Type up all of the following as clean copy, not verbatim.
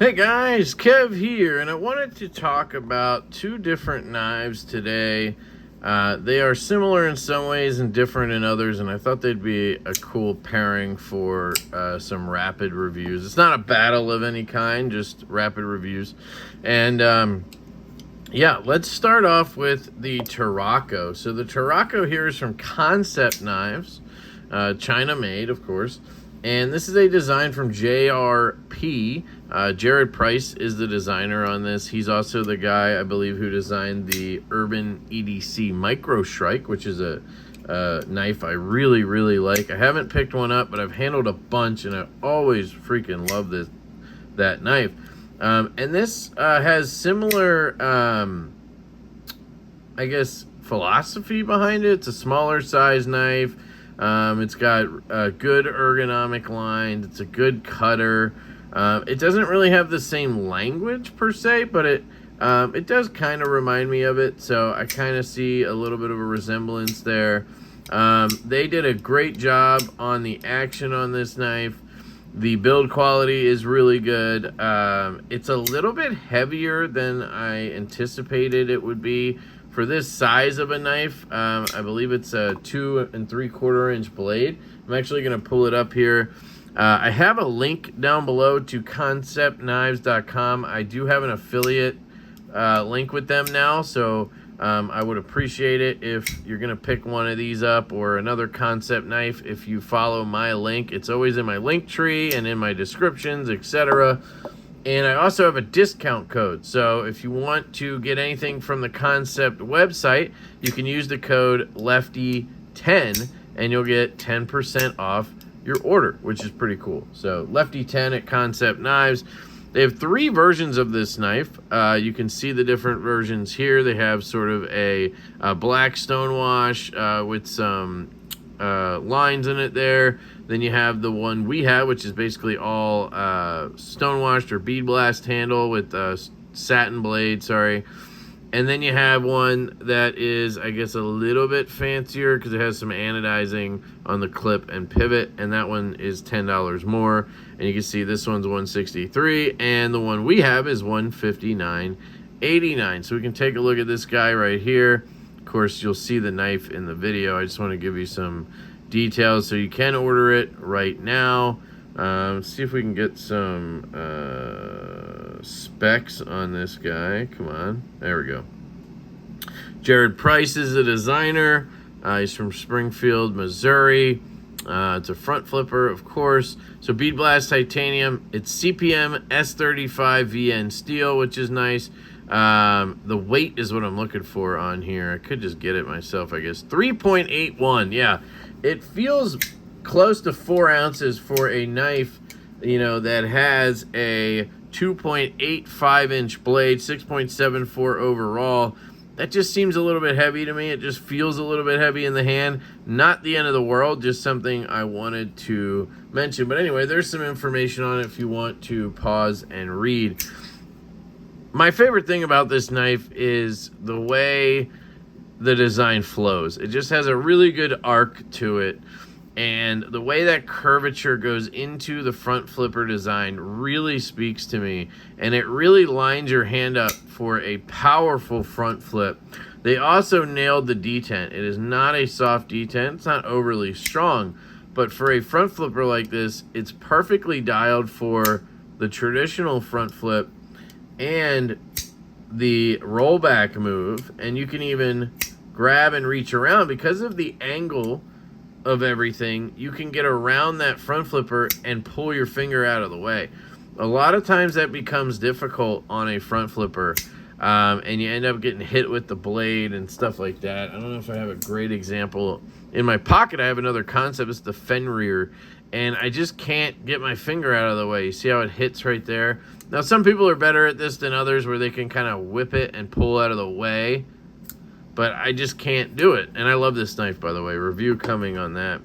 Hey guys, Kev here, and I wanted to talk about two different knives today. They are similar in some ways and different in others, and I thought they'd be a cool pairing for some rapid reviews. It's not a battle of any kind, just rapid reviews. And yeah, let's start off with the Tarraco. So the Tarraco here is from Concept Knives, China made, of course. And this is a design from JRP. Jared Price is the designer on this. He's also the guy, I believe, who designed the Urban EDC Micro Shrike, which is a knife I really, really like. I haven't picked one up, but I've handled a bunch, and I always freaking love that knife. And this has similar, I guess, philosophy behind it. It's a smaller size knife. It's got good ergonomic lines. It's a good cutter. It doesn't really have the same language per se, but it does kind of remind me of it. So I kind of see a little bit of a resemblance there. They did a great job on the action on this knife. The build quality is really good. It's a little bit heavier than I anticipated it would be. For this size of a knife, I believe it's a 2 3/4 inch blade. I'm actually going to pull it up here. I have a link down below to conceptknives.com. I do have an affiliate link with them now, so I would appreciate it if you're going to pick one of these up or another Concept knife. If you follow my link, it's always in my link tree and in my descriptions, etc. And I also have a discount code. So if you want to get anything from the Concept website, you can use the code LeftyEDC and you'll get 10% off your order, which is pretty cool. So LeftyEDC at Concept Knives. They have 3 versions of this knife. You can see the different versions here. They have sort of a black stonewash with some lines in it there. Then you have the one we have, which is basically all stonewashed or bead blast handle with satin blade, sorry. And then you have one that is, I guess, a little bit fancier because it has some anodizing on the clip and pivot, and that one is $10 more. And you can see this one's $163, and the one we have is $159.89. So we can take a look at this guy right here. Of course, you'll see the knife in the video. I just want to give you some details, so you can order it right now. See if we can get some specs on this guy. Come on, there we go. Jared Price is the designer. He's from Springfield, Missouri. It's a front flipper, of course. So bead blast titanium. It's CPM S35 VN steel, which is nice. The weight is what I'm looking for on here. I could just get it myself, I guess. 3.81. Yeah, it feels close to 4 ounces for a knife, you know, that has a 2.85 inch blade, 6.74 overall. That just seems a little bit heavy to me. It just feels a little bit heavy in the hand. Not the end of the world, just something I wanted to mention. But anyway, there's some information on it if you want to pause and read. My favorite thing about this knife is the way the design flows. It just has a really good arc to it. And the way that curvature goes into the front flipper design really speaks to me. And it really lines your hand up for a powerful front flip. They also nailed the detent. It is not a soft detent. It's not overly strong. But for a front flipper like this, it's perfectly dialed for the traditional front flip and the rollback move. And you can even grab and reach around because of the angle of everything. You can get around that front flipper and pull your finger out of the way. A lot of times that becomes difficult on a front flipper, and you end up getting hit with the blade and stuff like that. I don't know if I have a great example. In my pocket, I have another Concept. It's the Fenrir, and I just can't get my finger out of the way. You see how it hits right there? Now, some people are better at this than others, where they can kind of whip it and pull out of the way. But I just can't do it. And I love this knife, by the way. Review coming on that.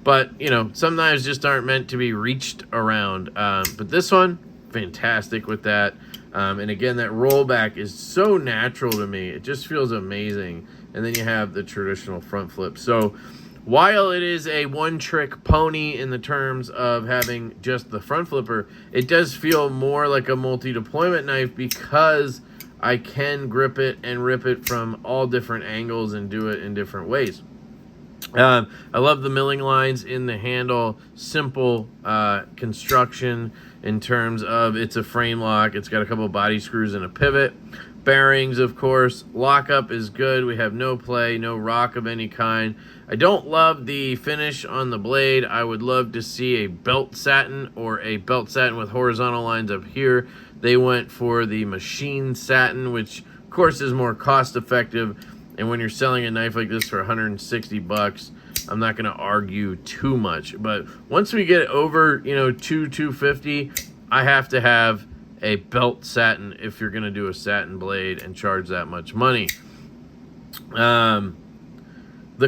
But, you know, some knives just aren't meant to be reached around. But this one, fantastic with that. And again, that rollback is so natural to me. It just feels amazing. And then you have the traditional front flip. So while it is a one-trick pony in the terms of having just the front flipper, it does feel more like a multi-deployment knife because I can grip it and rip it from all different angles and do it in different ways. I love the milling lines in the handle. Simple construction in terms of it's a frame lock. It's got a couple of body screws and a pivot. Bearings, of course. Lockup is good. We have no play, no rock of any kind. I don't love the finish on the blade. I would love to see a belt satin or a belt satin with horizontal lines up here. They went for the machine satin, which of course is more cost effective. And when you're selling a knife like this for 160 bucks, I'm not going to argue too much. But once we get over, $250, I have to have a belt satin if you're going to do a satin blade and charge that much money. The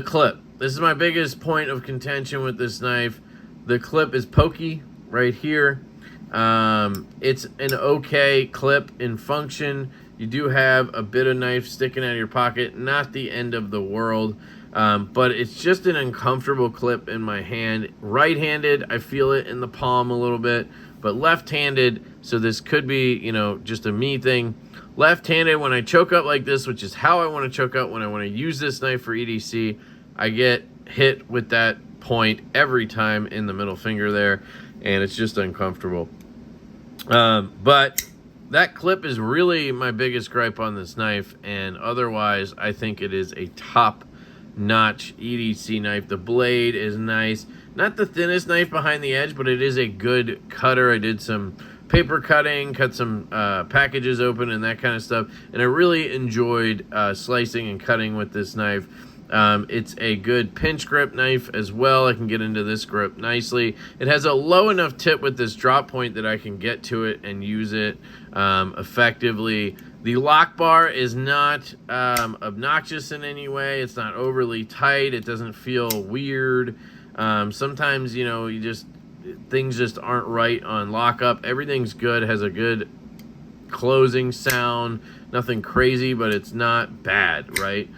clip. This is my biggest point of contention with this knife. The clip is pokey right here. It's an okay clip in function. You do have a bit of knife sticking out of your pocket, not the end of the world, but it's just an uncomfortable clip in my hand. Right-handed, I feel it in the palm a little bit, but left-handed, so this could be, just a me thing. Left-handed, when I choke up like this, which is how I want to choke up when I want to use this knife for EDC, I get hit with that point every time in the middle finger there, and it's just uncomfortable. But that clip is really my biggest gripe on this knife, and otherwise I think it is a top-notch EDC knife. The blade is nice. Not the thinnest knife behind the edge, but it is a good cutter. I did some paper cutting, cut some packages open and that kind of stuff, and I really enjoyed slicing and cutting with this knife. It's a good pinch grip knife as well. I can get into this grip nicely. It has a low enough tip with this drop point that I can get to it and use it effectively. The lock bar is not obnoxious in any way. It's not overly tight. It doesn't feel weird. Sometimes, things just aren't right on lockup. Everything's good. Has a good closing sound. Nothing crazy, but it's not bad, right?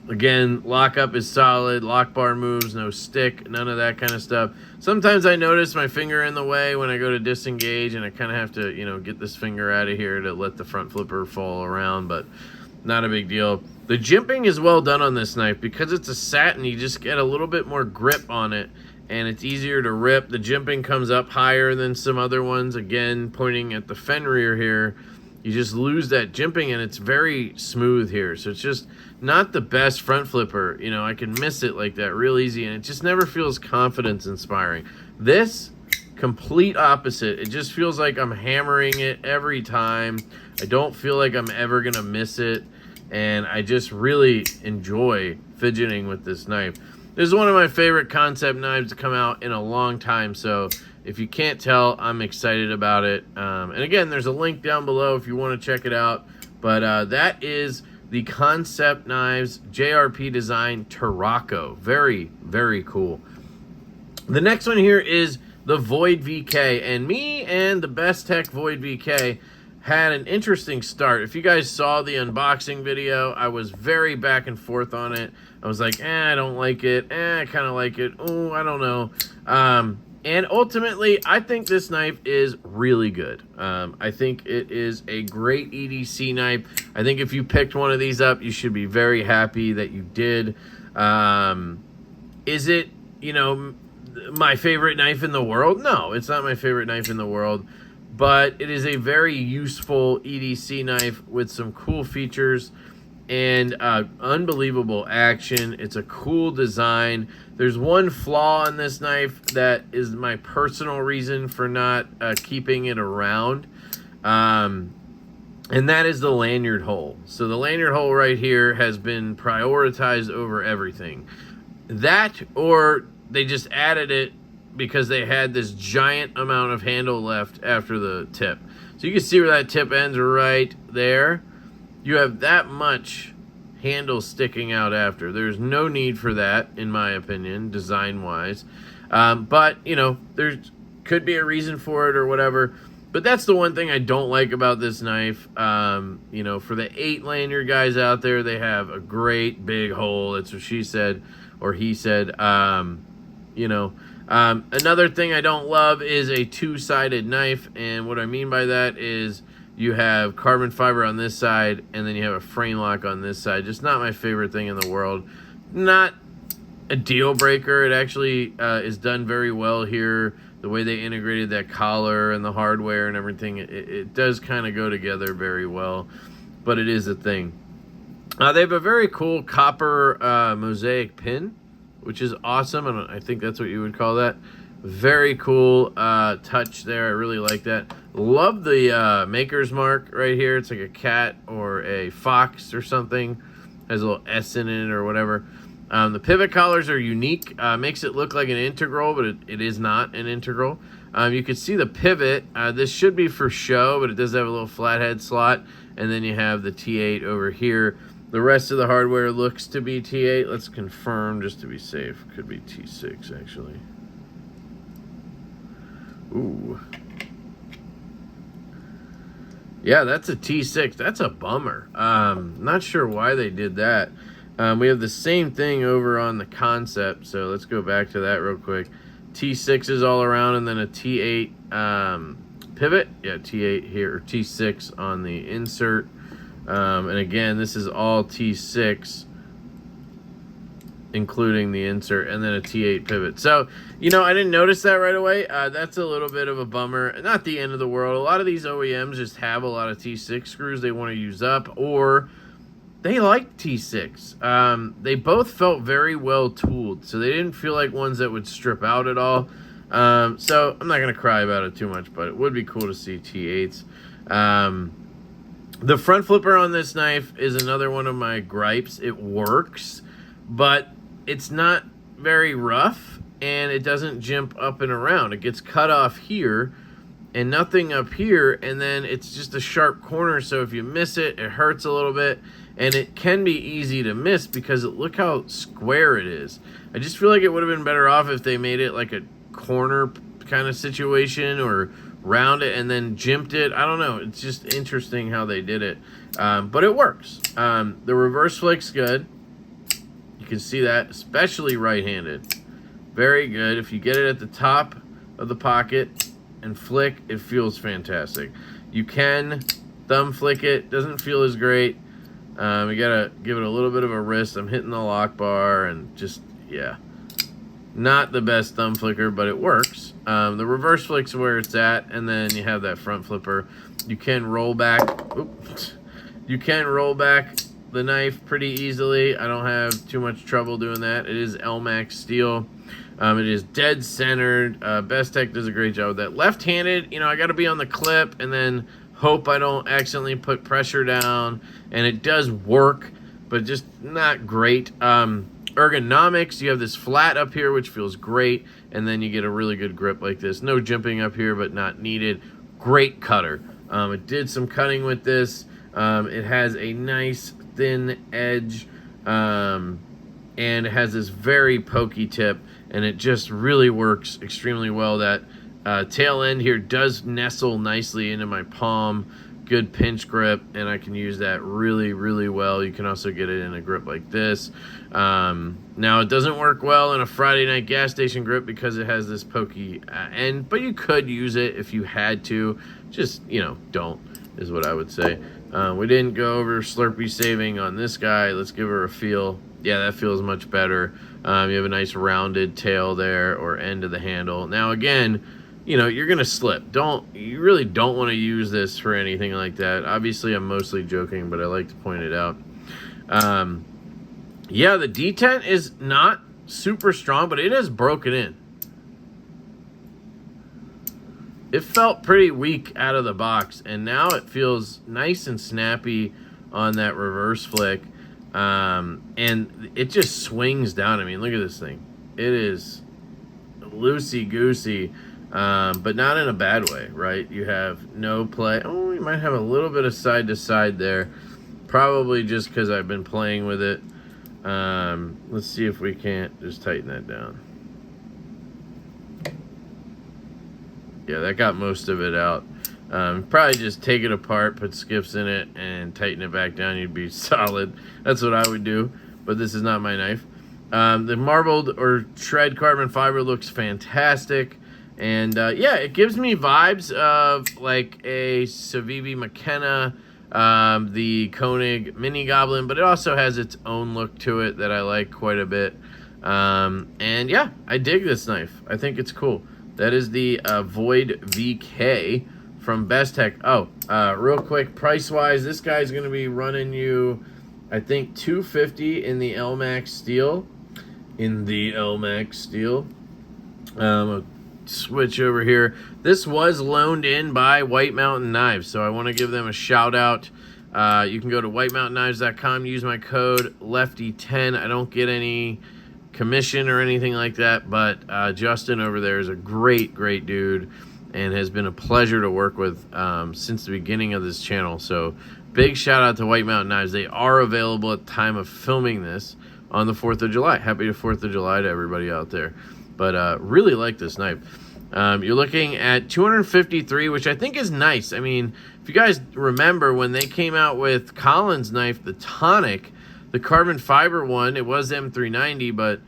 Again, lockup is solid, lock bar moves, no stick, none of that kind of stuff. Sometimes I notice my finger in the way when I go to disengage, and I kind of have to, get this finger out of here to let the front flipper fall around, but not a big deal. The jimping is well done on this knife. Because it's a satin, you just get a little bit more grip on it, and it's easier to rip. The jimping comes up higher than some other ones. Again, pointing at the Fenrir here, you just lose that jimping, and it's very smooth here. So it's just not the best front flipper. I can miss it like that real easy, and it just never feels confidence inspiring. This, complete opposite. It just feels like I'm hammering it every time. I don't feel like I'm ever gonna miss it, and I just really enjoy fidgeting with this knife. This is one of my favorite concept knives to come out in a long time, so if you can't tell, I'm excited about it. And again, there's a link down below if you want to check it out. But that is the Concept Knives JRP Design Tarraco. Very, very cool. The next one here is the Void VK. And me and the Best Tech Void VK had an interesting start. If you guys saw the unboxing video, I was very back and forth on it. I was like, I don't like it. I kind of like it. Oh, I don't know. And ultimately, I think this knife is really good. I think it is a great EDC knife. I think if you picked one of these up, you should be very happy that you did. Is it, my favorite knife in the world? No, it's not my favorite knife in the world. But it is a very useful EDC knife with some cool features and unbelievable action. It's a cool design. There's one flaw on this knife that is my personal reason for not keeping it around, and that is the lanyard hole. So the lanyard hole right here has been prioritized over everything. That, or they just added it because they had this giant amount of handle left after the tip. So you can see where that tip ends right there. You have that much handle sticking out after. There's no need for that, in my opinion, design-wise. But, there could be a reason for it or whatever. But that's the one thing I don't like about this knife. You know, for the 8 lanyard guys out there, they have a great big hole. That's what she said, or he said. You know, another thing I don't love is a 2-sided knife. And what I mean by that is you have carbon fiber on this side, and then you have a frame lock on this side. Just not my favorite thing in the world. Not a deal breaker. It actually is done very well here. The way they integrated that collar and the hardware and everything, it does kind of go together very well, but it is a thing. They have a very cool copper mosaic pin, which is awesome, and I think that's what you would call that. Very cool touch there. I really like that. Love the maker's mark right here. It's like a cat or a fox or something. Has a little S in it or whatever. The pivot collars are unique. Makes it look like an integral, but it is not an integral. You can see the pivot. This should be for show, but it does have a little flathead slot. And then you have the T8 over here. The rest of the hardware looks to be T8. Let's confirm just to be safe. Could be T6, actually. Ooh. Yeah, that's a T6. That's a bummer. Not sure why they did that. We have the same thing over on the Concept, so let's go back to that real quick. T6s all around, and then a T8 pivot. Yeah, T8 here, or T6 on the insert. And again, this is all T6, including the insert, and then a T8 pivot. So, you know, I didn't notice that right away. That's a little bit of a bummer. Not the end of the world. A lot of these OEMs just have a lot of T6 screws they want to use up, or they like T6. They both felt very well tooled, so they didn't feel like ones that would strip out at all. So I'm not going to cry about it too much, but it would be cool to see T8s. The front flipper on this knife is another one of my gripes. It works, but it's not very rough, and it doesn't jump up and around. It gets cut off here and nothing up here, and then it's just a sharp corner, so if you miss it, it hurts a little bit. And it can be easy to miss because look how square it is. I just feel like it would have been better off if they made it like a corner kind of situation, or round it and then jimped it. I don't know. It's just interesting how they did it. But it works. The reverse flick's good. You can see that, especially right-handed. Very good. If you get it at the top of the pocket and flick, it feels fantastic. You can thumb flick it. Doesn't feel as great. You gotta give it a little bit of a wrist. I'm hitting the lock bar and just, yeah. Not the best thumb flicker, but it works. The reverse flick's where it's at, and then you have that front flipper. You can roll back. Oops. You can roll back the knife pretty easily. I don't have too much trouble doing that. It is LMAX steel. It is dead centered. Best Tech does a great job with that. Left-handed, you know, I got to be on the clip and then hope I don't accidentally put pressure down, and it does work, but just not great. Ergonomics, you have this flat up here, which feels great, and then you get a really good grip like this. No jimping up here, but not needed. Great cutter. It did some cutting with this. It has a nice thin edge, and it has this very pokey tip, and it just really works extremely well. That tail end here does nestle nicely into my palm. Good pinch grip, and I can use that really, really well. You can also get it in a grip like this. Now, it doesn't work well in a Friday night gas station grip because it has this pokey end, but you could use it if you had to. Just, you know, don't, is what I would say. We didn't go over Slurpee saving on this guy. Let's give her a feel. Yeah, that feels much better. You have a nice rounded tail there, or end of the handle. Now, again, you know, you're going to slip. You really don't want to use this for anything like that. Obviously, I'm mostly joking, but I like to point it out. Yeah, the detent is not super strong, but it is broken in. It felt pretty weak out of the box, and now it feels nice and snappy on that reverse flick. And it just swings down. I mean, look at this thing. It is loosey-goosey. But not in a bad way, right? You have no play. Oh, you might have a little bit of side to side there. Probably just because I've been playing with it. Let's see if we can't just tighten that down. Yeah, that got most of it out. Probably just take it apart, put skips in it, and tighten it back down. You'd be solid. That's what I would do, but this is not my knife. The marbled or shred carbon fiber looks fantastic. And yeah, it gives me vibes of like a Civivi McKenna, the Koenig Mini Goblin, but it also has its own look to it that I like quite a bit. And yeah, I dig this knife. I think it's cool. That is the Void VK from Bestech. Oh, real quick, price-wise, this guy's going to be running you, I think, $250 in the LMAX steel. I'll switch over here. This was loaned in by White Mountain Knives, so I want to give them a shout out. You can go to whitemountainKnives.com, use my code LEFTY10. I don't get any commission or anything like that, but Justin over there is a great dude and has been a pleasure to work with since the beginning of this channel. So big shout out to White Mountain Knives. They are available at the time of filming this on the 4th of July. Happy 4th of July to everybody out there. But really like this knife. You're looking at $253, which I think is nice. I mean, if you guys remember when they came out with Collins' knife, the Tonic, the carbon fiber one, it was M390, but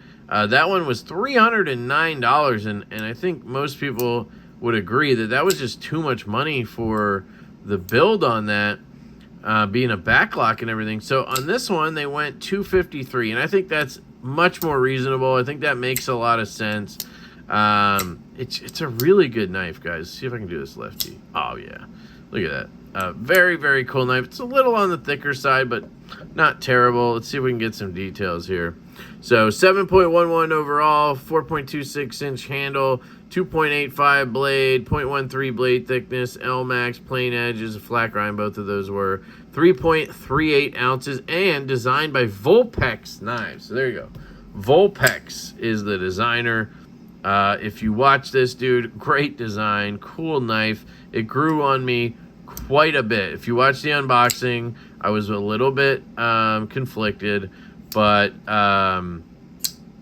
that one was $309, and I think most people would agree that that was just too much money for the build on that, being a backlock and everything. So on this one, they went $253, and I think that's much more reasonable. I think that makes a lot of sense. It's a really good knife, guys. See if I can do this lefty. Oh yeah, look at that. Very cool knife. It's a little on the thicker side, but not terrible. Let's see if we can get some details here. So 7.11 overall, 4.26 inch handle, 2.85 blade, 0.13 blade thickness, LMAX, plain edges, flat grind, both of those were 3.38 ounces, and designed by Vulpex Knives. So there you go. Vulpex is the designer. If you watch this, dude, great design, cool knife. It grew on me quite a bit. If you watch the unboxing, I was a little bit conflicted, but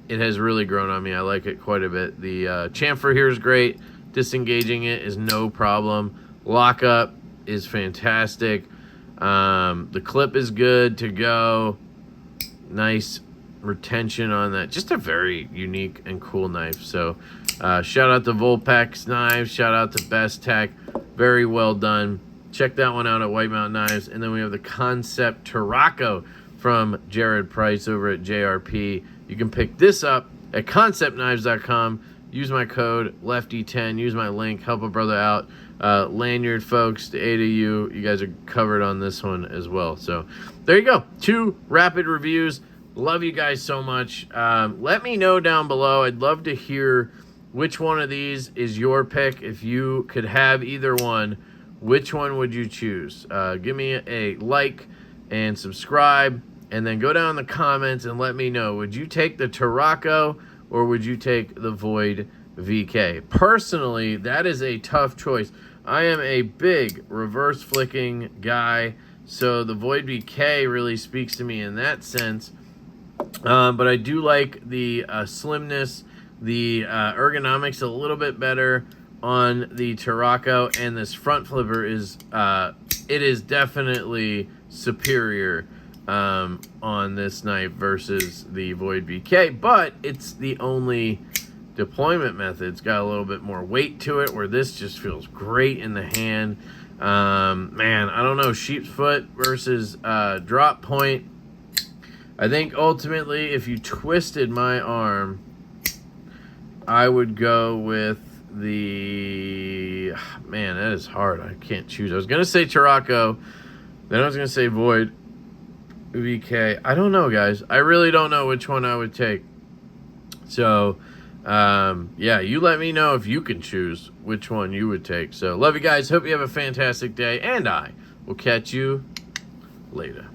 it has really grown on me. I like it quite a bit. The chamfer here is great. Disengaging it is no problem. Lockup is fantastic. The clip is good to go. Nice retention on that. Just a very unique and cool knife. So shout out to Vulpex Knives. Shout out to Bestech. Very well done. Check that one out at White Mountain Knives. And then we have the Concept Tarraco from Jared Price over at JRP. You can pick this up at conceptknives.com. Use my code LEFTY10. Use my link. Help a brother out. Lanyard folks, to 8 of you. You guys are covered on this one as well. So there you go. 2 rapid reviews. Love you guys so much. Let me know down below. I'd love to hear which one of these is your pick. If you could have either one, which one would you choose? Give me a like and subscribe, and then go down in the comments and let me know. Would you take the Tarraco or would you take the Void VK? Personally, that is a tough choice. I am a big reverse flicking guy, so the Void VK really speaks to me in that sense. But I do like the slimness, the ergonomics a little bit better on the Tarraco, and this front flipper is it is definitely superior on this knife versus the Void VK, but it's the only deployment method. It's got a little bit more weight to it, where this just feels great in the hand. Man, I don't know, sheep's foot versus drop point. I think ultimately, if you twisted my arm, I would go with the... Man, that is hard. I can't choose. I was going to say Tarraco, then I was going to say Void VK. I don't know, guys. I really don't know which one I would take. So, yeah, you let me know if you can choose which one you would take. So, love you guys. Hope you have a fantastic day, and I will catch you later.